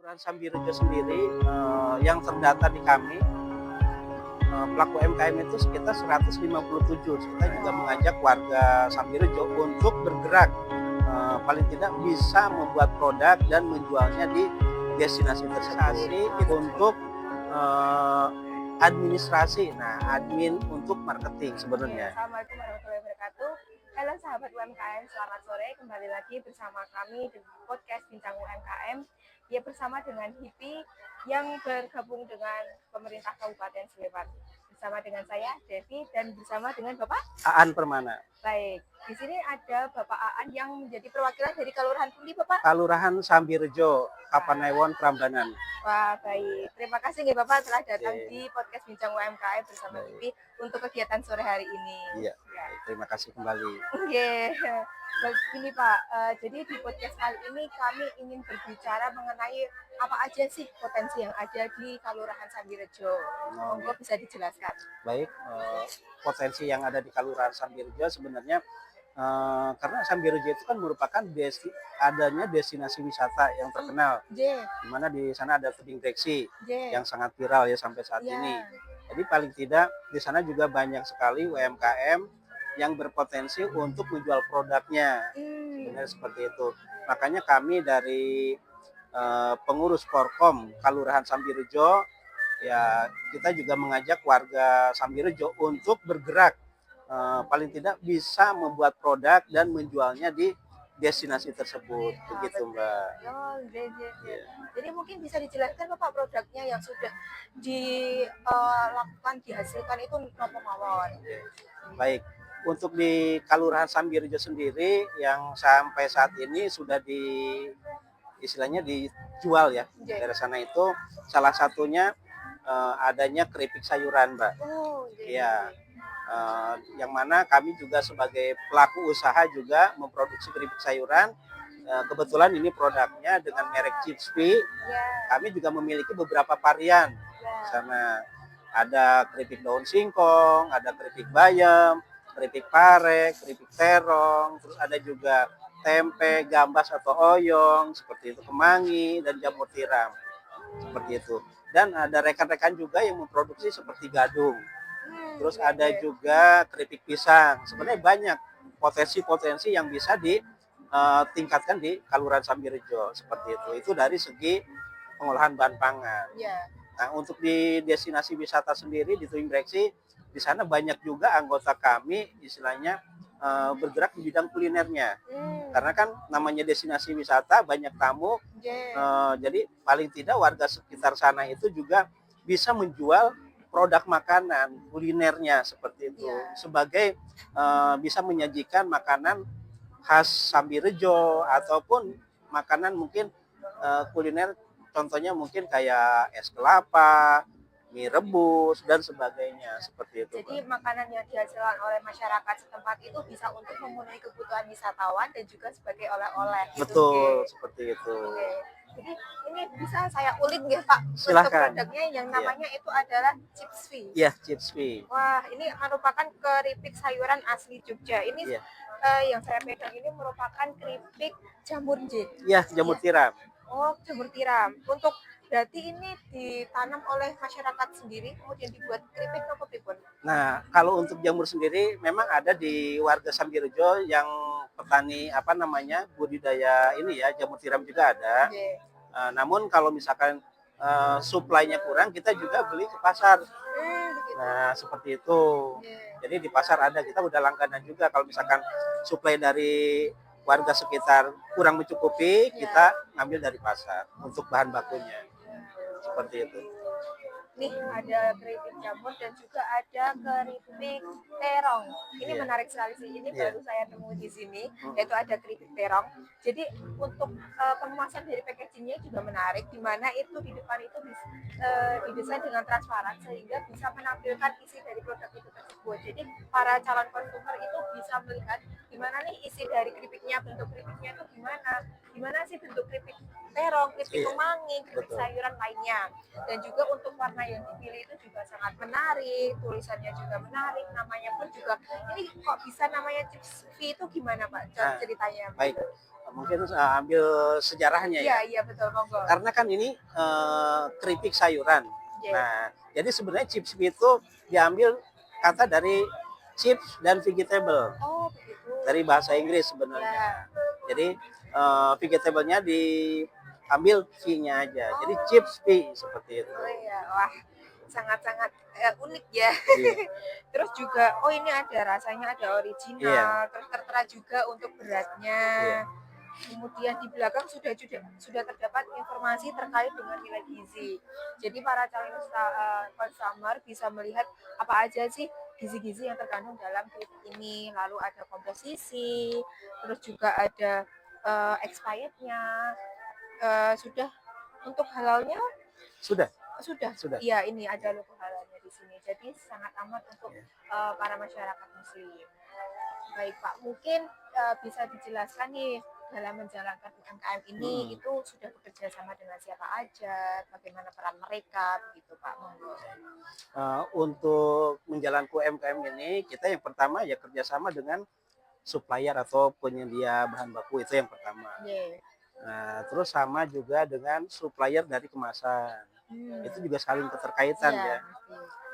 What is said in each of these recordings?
Kelurahan Sambirejo sendiri yang terdata di kami pelaku UMKM itu sekitar 157. Kita juga mengajak warga Sambirejo untuk bergerak, paling tidak bisa membuat produk dan menjualnya di destinasi tersebut. Untuk administrasi, admin untuk marketing sebenarnya. Assalamualaikum warahmatullahi wabarakatuh. Halo sahabat UMKM, selamat sore. Kembali lagi bersama kami di podcast Bincang UMKM. Ya, bersama dengan HIPI yang bergabung dengan pemerintah Kabupaten Sleman. Bersama dengan saya, Devi, dan bersama dengan Bapak Aan Permana. Baik, di sini ada Bapak Aan yang menjadi perwakilan dari Kelurahan Pundi, Bapak? Kelurahan Sambirejo, Kapanewon, Prambanan. Wah, baik. Terima kasih nih Bapak telah datang di podcast Bincang UMKM bersama HIPI untuk kegiatan sore hari ini. Iya, terima kasih kembali. Oke. Begini Pak, jadi di podcast kali ini kami ingin berbicara mengenai apa aja sih potensi yang ada di Kelurahan Sambirejo. Monggo bisa dijelaskan. Baik, potensi yang ada di Kelurahan Sambirejo sebenarnya karena Sambirejo itu kan merupakan adanya destinasi wisata yang terkenal, di mana di sana ada tebing breksi yang sangat viral ya sampai saat ini. Jadi paling tidak di sana juga banyak sekali UMKM yang berpotensi untuk menjual produknya, sebenarnya seperti itu. Makanya kami dari pengurus Porkom Kelurahan Sambirejo, ya kita juga mengajak warga Sambirejo untuk bergerak, paling tidak bisa membuat produk dan menjualnya di destinasi tersebut, begitu Mbak. Jadi mungkin bisa dijelaskan Bapak produknya yang sudah dilakukan dihasilkan itu nopo mawon. Baik, untuk di Kelurahan Sambirejo sendiri yang sampai saat ini sudah istilahnya dijual ya dari sana itu salah satunya adanya keripik sayuran, Mbak. Iya. Yang mana kami juga sebagai pelaku usaha juga memproduksi keripik sayuran. Kebetulan ini produknya dengan merek Chipspi. Kami juga memiliki beberapa varian. Sana ada keripik daun singkong, ada keripik bayam, keripik pare, keripik terong, terus ada juga tempe, gambas atau oyong, seperti itu, kemangi, dan jamur tiram, seperti itu. Dan ada rekan-rekan juga yang memproduksi seperti gadung. Terus ada juga keripik pisang. Sebenarnya banyak potensi-potensi yang bisa ditingkatkan di Kelurahan Sambirejo, seperti itu. Itu dari segi pengolahan bahan pangan. Nah, untuk di destinasi wisata sendiri di Tebing Breksi, di sana banyak juga anggota kami istilahnya bergerak di bidang kulinernya. Karena kan namanya destinasi wisata, banyak tamu, jadi paling tidak warga sekitar sana itu juga bisa menjual produk makanan kulinernya seperti itu, sebagai bisa menyajikan makanan khas Sambirejo ataupun makanan mungkin kuliner, contohnya mungkin kayak es kelapa, mie rebus, dan sebagainya, seperti itu. Jadi makanan yang dihasilkan oleh masyarakat setempat itu bisa untuk memenuhi kebutuhan wisatawan dan juga sebagai oleh-oleh. Betul, seperti itu. Jadi ini bisa saya ulik nggih Pak? Silahkan. Untuk produknya yang namanya itu adalah Chipspi. Iya, Chipspi. Wah, ini merupakan keripik sayuran asli Jogja. Ini yang saya pegang ini merupakan keripik jamur J. Iya, jamur tiram. Oh, jamur tiram. Untuk berarti ini ditanam oleh masyarakat sendiri kemudian dibuat keripik atau pripun? Nah, kalau untuk jamur sendiri memang ada di warga Sambirejo yang petani budidaya ini ya, jamur tiram juga ada. Namun kalau misalkan suplainya kurang, kita juga beli ke pasar. Nah, seperti itu. Jadi di pasar ada, kita udah langganan juga. Kalau misalkan suplai dari warga sekitar kurang mencukupi, kita ngambil dari pasar untuk bahan bakunya. Seperti itu. Nih ada keripik jamur dan juga ada keripik terong. Ini menarik sekali sih. Ini baru saya temui di sini, yaitu ada keripik terong. Jadi untuk pengemasan dari packagingnya juga menarik, di mana itu di depan itu didesain dengan transparan sehingga bisa menampilkan isi dari produk itu tersebut. Jadi para calon konsumer itu bisa melihat gimana nih isi dari keripiknya, bentuk keripiknya itu gimana sih bentuk keripik terong, keripik Iya, kemangi, keripik betul. sayuran lainnya. Dan juga untuk warna yang dipilih itu juga sangat menarik, tulisannya juga menarik, namanya pun juga, ini kok bisa namanya Chips V itu gimana Pak? Nah, Ceritanya baik. begitu. Mungkin ambil sejarahnya Iya, ya. iya betul, monggo. Karena kan ini keripik sayuran. Iya. Nah, jadi sebenarnya chips itu diambil kata dari chips dan vegetable Oh, begitu. dari bahasa Inggris Ya. sebenarnya. Jadi vegetable-nya diambil V-nya aja. Jadi chips V seperti itu. Oh iya, wah sangat-sangat unik ya. Iya. Terus juga, oh ini ada rasanya, ada Iya. original, terus tertera juga untuk beratnya. Iya. Kemudian di belakang sudah terdapat informasi terkait dengan nilai gizi. Jadi para calon customer bisa melihat apa aja sih gizi-gizi yang terkandung dalam keripik ini. Lalu ada komposisi, terus juga ada expirednya. Sudah untuk halalnya Sudah. sudah. Iya, ini ada logo halalnya di sini. Jadi sangat aman untuk para masyarakat muslim. Baik Pak, mungkin bisa dijelaskan nih dalam menjalankan UMKM ini itu sudah bekerja sama dengan siapa aja, bagaimana peran mereka, begitu Pak. Monggo. Untuk menjalankan UMKM ini, kita yang pertama ya kerjasama dengan supplier atau penyedia bahan baku, itu yang pertama. Yeah. Nah, terus sama juga dengan supplier dari kemasan. Itu juga saling keterkaitan ya.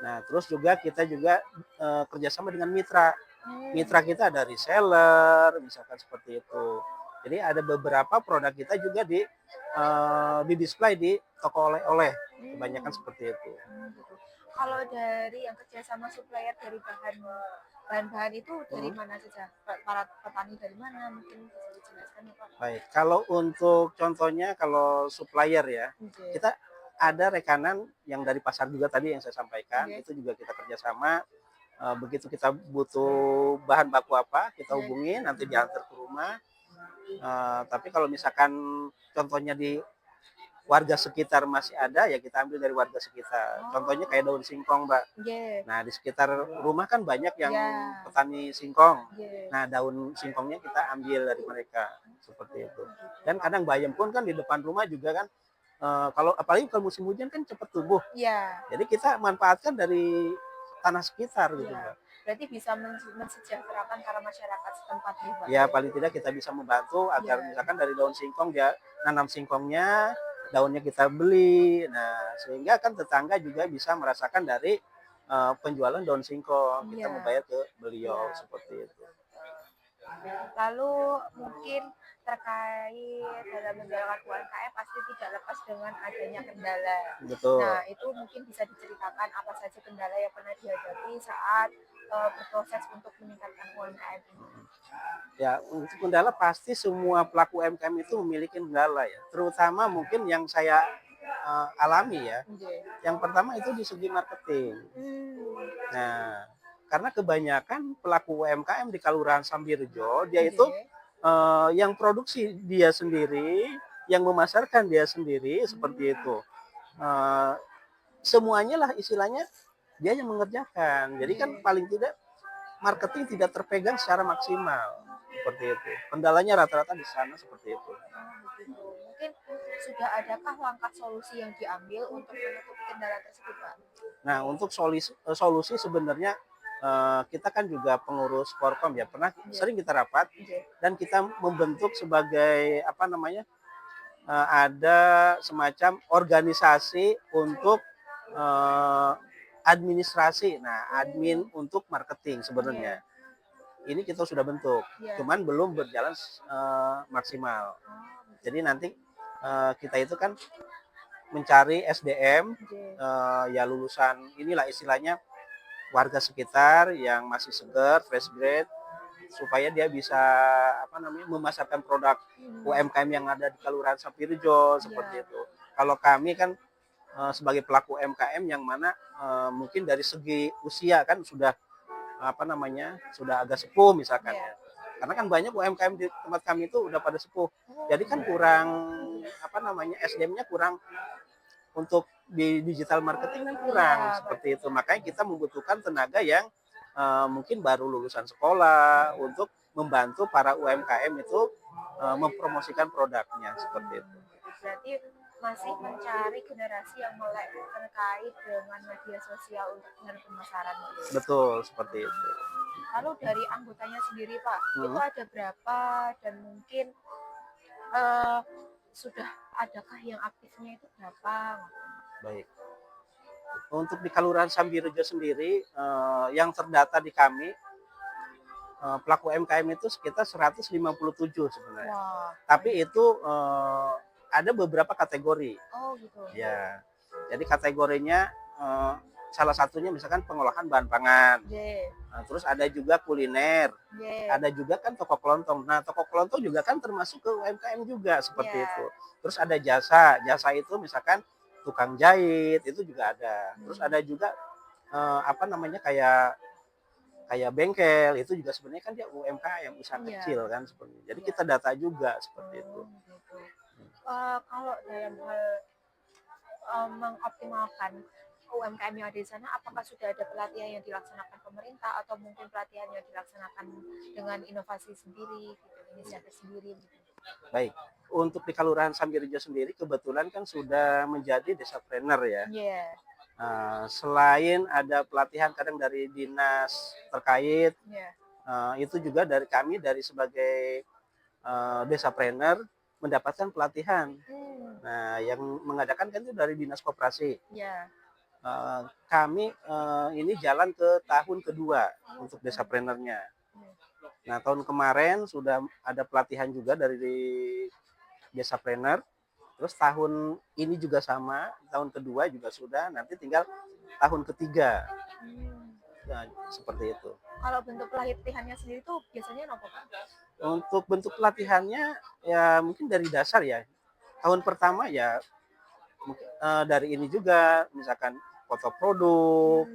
Nah, terus juga kita juga kerjasama dengan mitra. Mitra kita ada reseller, misalkan seperti itu. Jadi ada beberapa produk kita juga di display di toko oleh-oleh. Kebanyakan seperti itu. Kalau dari yang kerjasama supplier dari bahan-bahan itu dari mana saja? Para petani dari mana? Mungkin bisa dijelaskan Pak. Baik, kalau untuk contohnya kalau supplier ya, kita ada rekanan yang dari pasar juga tadi yang saya sampaikan, itu juga kita kerjasama. Begitu kita butuh bahan baku apa, kita hubungi, nanti diantar ke rumah. Tapi kalau misalkan contohnya di warga sekitar masih ada, ya kita ambil dari warga sekitar. Contohnya kayak daun singkong, Mbak. Nah, di sekitar rumah kan banyak yang petani singkong. Nah, daun singkongnya kita ambil dari mereka, seperti itu. Dan kadang bayam pun kan di depan rumah juga kan, kalau apalagi kalau musim hujan kan cepat tumbuh. Jadi kita manfaatkan dari tanah sekitar gitu, Mbak. Berarti bisa mensejahterakan para masyarakat setempat juga. Ya, paling tidak kita bisa membantu agar misalkan dari daun singkong dia nanam singkongnya, daunnya kita beli. Nah, sehingga kan tetangga juga bisa merasakan dari penjualan daun singkong. Kita membayar ke beliau seperti itu. Lalu mungkin terkait dalam menjalankan UMKM pasti tidak lepas dengan adanya kendala. Betul. Nah, itu mungkin bisa diceritakan apa saja kendala yang pernah dihadapi saat berproses untuk meningkatkan UMKM ini. Ya, untuk kendala pasti semua pelaku UMKM itu memiliki kendala ya. Terutama mungkin yang saya alami ya. Yang pertama itu di segi marketing. Nah, karena kebanyakan pelaku UMKM di Kelurahan Sambirejo, dia itu yang produksi dia sendiri, yang memasarkan dia sendiri, seperti itu. Semuanya lah istilahnya dia yang mengerjakan. Jadi kan paling tidak marketing tidak terpegang secara maksimal, seperti itu. Kendalanya rata-rata di sana seperti itu. Mungkin sudah adakah langkah solusi yang diambil untuk menutupi kendala tersebut, Pak? Nah, untuk solusi sebenarnya kita kan juga pengurus Forkom ya, pernah sering kita rapat dan kita membentuk sebagai apa namanya, ada semacam organisasi untuk administrasi. Nah, admin untuk marketing sebenarnya. Ini kita sudah bentuk, cuman belum berjalan maksimal. Jadi nanti kita itu kan mencari SDM ya lulusan inilah istilahnya warga sekitar yang masih segar, fresh grade, supaya dia bisa apa namanya memasarkan produk UMKM yang ada di Kelurahan Sambirejo seperti itu. Kalau kami kan sebagai pelaku UMKM yang mana mungkin dari segi usia kan sudah apa namanya sudah agak sepuh misalkan ya. Karena kan banyak UMKM di tempat kami itu udah pada sepuh. Jadi kan kurang apa namanya SDM-nya kurang untuk di digital marketing kan kurang seperti itu. Makanya kita membutuhkan tenaga yang mungkin baru lulusan sekolah untuk membantu para UMKM itu mempromosikan produknya seperti itu. berarti masih mencari generasi yang melek terkait dengan media sosial untuk bahan pemasaran. Betul, seperti itu. Lalu dari anggotanya sendiri Pak, itu ada berapa dan mungkin sudah adakah yang aktifnya itu berapa? Baik. Untuk di Kelurahan Sambirejo sendiri, yang terdata di kami, pelaku UMKM itu sekitar 157 sebenarnya. Wah, Tapi itu ada beberapa kategori. Oh gitu. Ya, jadi kategorinya salah satunya misalkan pengolahan bahan pangan. Yeah. Nah, terus ada juga kuliner, Yeah. ada juga kan toko kelontong. Nah, toko kelontong juga kan termasuk ke UMKM juga seperti itu. Terus ada jasa, jasa itu misalkan tukang jahit itu juga ada. Terus ada juga apa namanya kayak bengkel itu juga sebenarnya kan dia UMKM, usaha kecil kan seperti itu. Jadi kita data juga seperti itu. Gitu. Kalau dalam hal mengoptimalkan UMKM yang ada di sana, apakah sudah ada pelatihan yang dilaksanakan pemerintah atau mungkin pelatihan yang dilaksanakan dengan inovasi sendiri, gitu, inisiatif sendiri? Gitu. Baik, untuk di Kelurahan Sambirejo sendiri kebetulan kan sudah menjadi desapreneur ya. Yeah. Selain ada pelatihan kadang dari dinas terkait, itu juga dari kami dari sebagai desapreneur mendapatkan pelatihan. Nah, yang mengadakan kan itu dari dinas koperasi. Yeah. Kami ini jalan ke tahun kedua untuk desapreneurnya. Nah, tahun kemarin sudah ada pelatihan juga dari desapreneur. Terus tahun ini juga sama, tahun kedua juga sudah, nanti tinggal tahun ketiga. Nah, seperti itu. Kalau bentuk pelatihannya sendiri tuh biasanya apa? Untuk bentuk pelatihannya ya mungkin dari dasar ya. Tahun pertama ya dari ini juga, misalkan foto produk,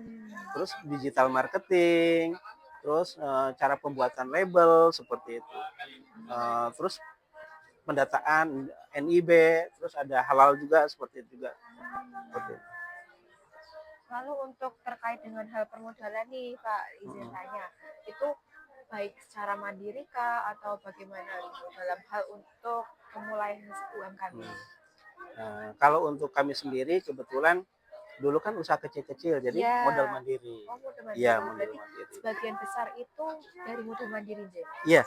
terus digital marketing, terus cara pembuatan label seperti itu. Terus pendataan NIB, terus ada halal juga seperti itu juga. Seperti itu. Lalu untuk terkait dengan hal permodalan nih Pak, izin tanya, itu baik secara mandiri kah atau bagaimana gitu dalam hal untuk memulai UMKM? Kalau untuk kami sendiri kebetulan dulu kan usaha kecil-kecil, jadi modal mandiri. Modal mandiri. Iya, modal mandiri. Sebagian besar itu dari modal mandiri, Jen? Iya,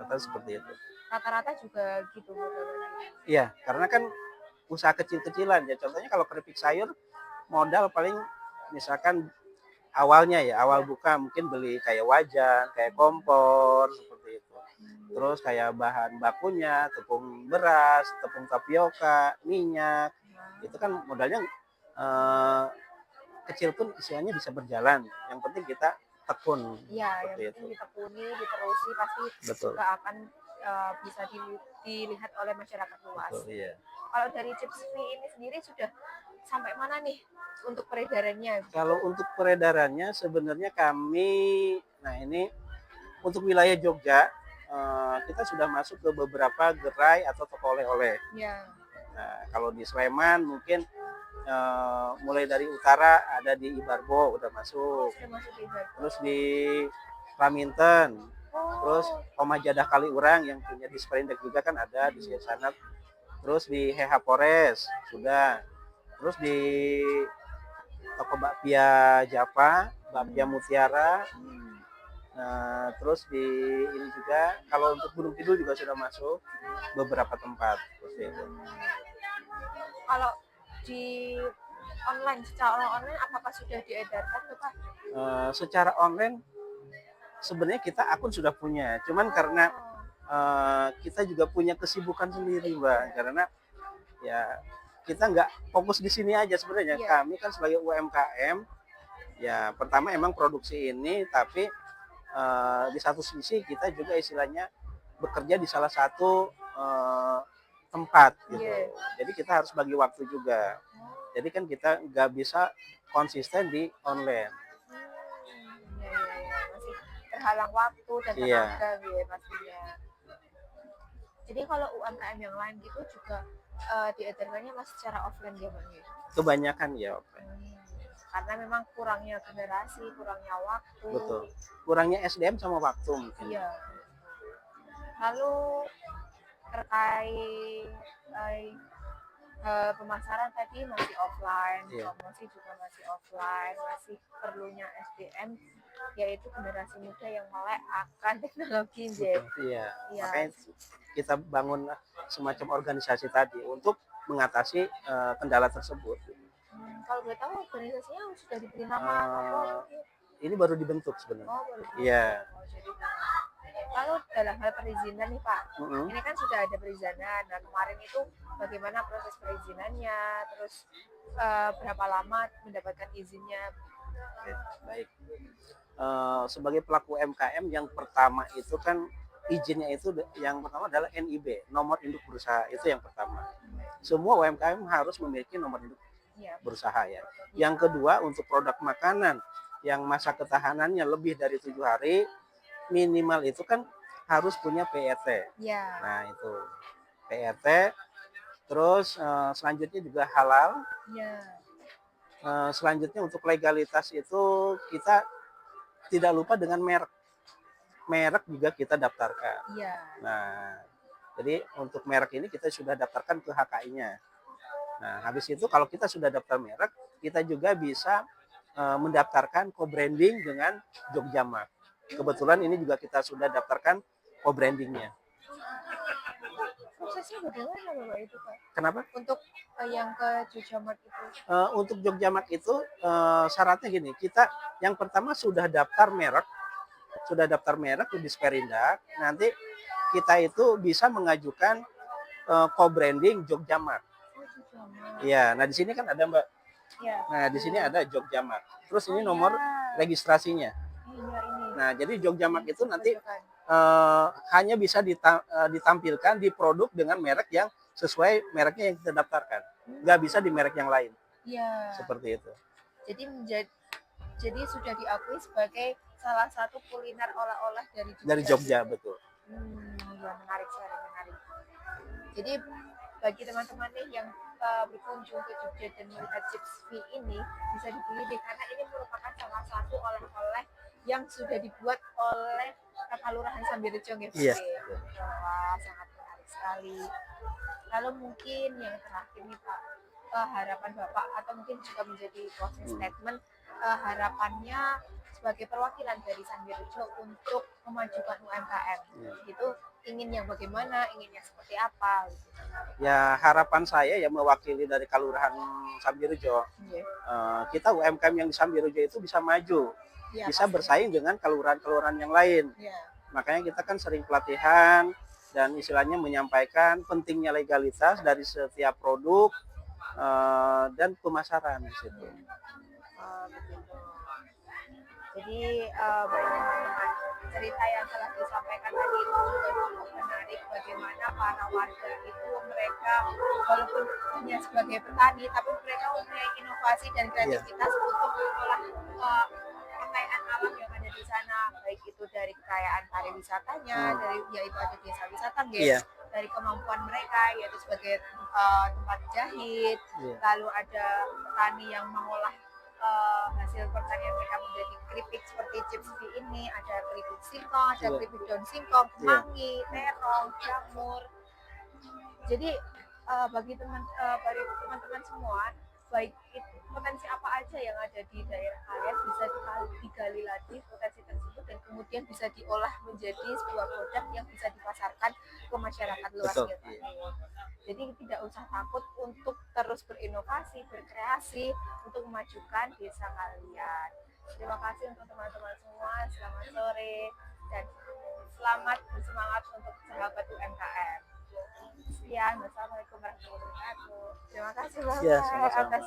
rata seperti itu. Rata-rata juga gitu modal mandiri? Iya, karena kan usaha kecil-kecilan ya. Contohnya kalau keripik sayur, modal paling misalkan awalnya ya, awal buka mungkin beli kayak wajan, kayak kompor, seperti itu. Terus kayak bahan bakunya, tepung beras, tepung tapioka, minyak. Itu kan modalnya kecil pun istilahnya bisa berjalan. Yang penting kita tekun. Iya, yang penting ditekuni, diterusi pasti juga akan bisa dilihat oleh masyarakat luas. Betul, iya. Kalau dari Chips Mie ini sendiri sudah sampai mana nih untuk peredarannya? Kalau untuk peredarannya sebenarnya kami, nah ini untuk wilayah Jogja, kita sudah masuk ke beberapa gerai atau toko oleh-oleh. Ya. Nah, kalau di Sleman mungkin mulai dari utara ada di Ibarbo udah masuk. Terus di Raminten, terus Omajadah Kaliurang yang punya di Sprindek juga kan ada di sana. Terus di Heha Polres sudah. Terus di toko bakpia Japa, bakpia Mutiara. Nah, terus di ini juga kalau untuk Gunung Kidul juga sudah masuk beberapa tempat seperti itu. Kalau di online, secara online apakah sudah diedarkan tuh Pak? Secara online sebenarnya kita akun sudah punya, cuman karena kita juga punya kesibukan sendiri Mbak, karena ya kita nggak fokus di sini aja sebenarnya. Kami kan sebagai UMKM ya pertama emang produksi ini, tapi di satu sisi kita juga istilahnya bekerja di salah satu tempat gitu. Jadi kita harus bagi waktu juga. Jadi kan kita nggak bisa konsisten di online. Masih terhalang waktu dan tenaga gitu pastinya. Jadi kalau UMKM yang lain gitu juga diedarkannya masih secara offline ya Bang? Kebanyakan ya offline. Karena memang kurangnya generasi, kurangnya waktu. Betul. Kurangnya SDM sama waktu mungkin. Iya. Lalu terkait pemasaran tadi masih offline, Iya. promosi juga masih offline, masih perlunya SDM yaitu generasi muda yang melek akan teknologi J. Betul, iya. Iya. Makanya kita bangun semacam organisasi tadi untuk mengatasi kendala tersebut. Kalau boleh tahu organisasinya sudah diberi nama atau Ini baru dibentuk sebenarnya. Oh, baru dibentuk. Iya. Oh, jadi lalu dalam hal perizinan nih Pak, ini kan sudah ada perizinan. Nah kemarin itu bagaimana proses perizinannya, terus berapa lama mendapatkan izinnya? Oke, baik. Sebagai pelaku UMKM yang pertama itu kan izinnya itu yang pertama adalah NIB, nomor induk berusaha, itu yang pertama. Semua UMKM harus memiliki nomor induk berusaha ya. Yang kedua untuk produk makanan yang masa ketahanannya lebih dari 7 hari, minimal itu kan harus punya PET. Nah itu PET. Terus selanjutnya juga halal. Selanjutnya untuk legalitas itu kita tidak lupa dengan merek. Merek juga kita daftarkan. Nah, jadi untuk merek ini kita sudah daftarkan ke HKI-nya. Nah, habis itu kalau kita sudah daftar merek, kita juga bisa mendaftarkan co-branding dengan Jogjamak. Kebetulan ini juga kita sudah daftarkan co-brandingnya. Prosesnya bagaimana Bapak itu Pak? Kenapa? Untuk yang ke Jogjamak itu? Untuk Jogjamak itu syaratnya gini, kita yang pertama sudah daftar merek di Disperindak, nanti kita itu bisa mengajukan co-branding Jogjamak. Iya, nah di sini kan ada Mbak. Nah di sini ada Jogjamak. Terus ini nomor registrasinya. Nah jadi Jogjamak itu nanti hanya bisa ditampilkan di produk dengan merek yang sesuai mereknya yang kita daftarkan, nggak bisa di merek yang lain. Seperti itu. Jadi sudah diakui sebagai salah satu kuliner oleh-oleh dari Jogja, betul. Ya, menarik sekali, menarik. Jadi bagi teman-teman nih yang berkunjung ke Jogja dan melihat Chips V ini bisa dipilih karena ini merupakan salah satu oleh-oleh yang sudah dibuat oleh Kelurahan Sambirejo ya Pak. Iya. Wah, sangat menarik sekali. Lalu mungkin yang terakhir nih Pak, harapan Bapak atau mungkin juga menjadi closing statement, harapannya sebagai perwakilan dari Sambirejo untuk memajukan UMKM. Itu ingin yang bagaimana, ingin yang seperti apa? Ya harapan saya ya mewakili dari Kelurahan Sambirejo, kita UMKM yang di Sambirejo itu bisa maju, bisa bersaing dengan kelurahan-kelurahan yang lain. Makanya kita kan sering pelatihan dan istilahnya menyampaikan pentingnya legalitas dari setiap produk dan pemasaran di situ. Jadi teman-teman, cerita yang telah disampaikan tadi itu juga cukup menarik bagaimana para warga itu mereka walaupun hanya sebagai petani tapi mereka mempunyai inovasi dan kreativitas untuk mengolah kekayaan alam yang ada di sana, baik itu dari kekayaan pariwisatanya, dari yaitu ada desa wisata dari kemampuan mereka yaitu sebagai tempat jahit, lalu ada petani yang mengolah hasil pertanian mereka menjadi keripik seperti Chips V ini, ada keripik singkong, ada keripik daun singkong, kemangi, terong, jamur. Jadi bagi teman-teman semua, baik potensi apa aja yang ada di daerah kalian bisa digali lagi potensi tersebut dan kemudian bisa diolah menjadi sebuah produk yang bisa dipasarkan ke masyarakat luas. Jadi tidak usah takut untuk terus berinovasi, berkreasi untuk memajukan desa kalian. Terima kasih untuk teman-teman semua. Selamat sore dan selamat bersemangat untuk sahabat UMKM. Sekian, wassalamualaikum warahmatullahi wabarakatuh. Terima kasih Bapak atas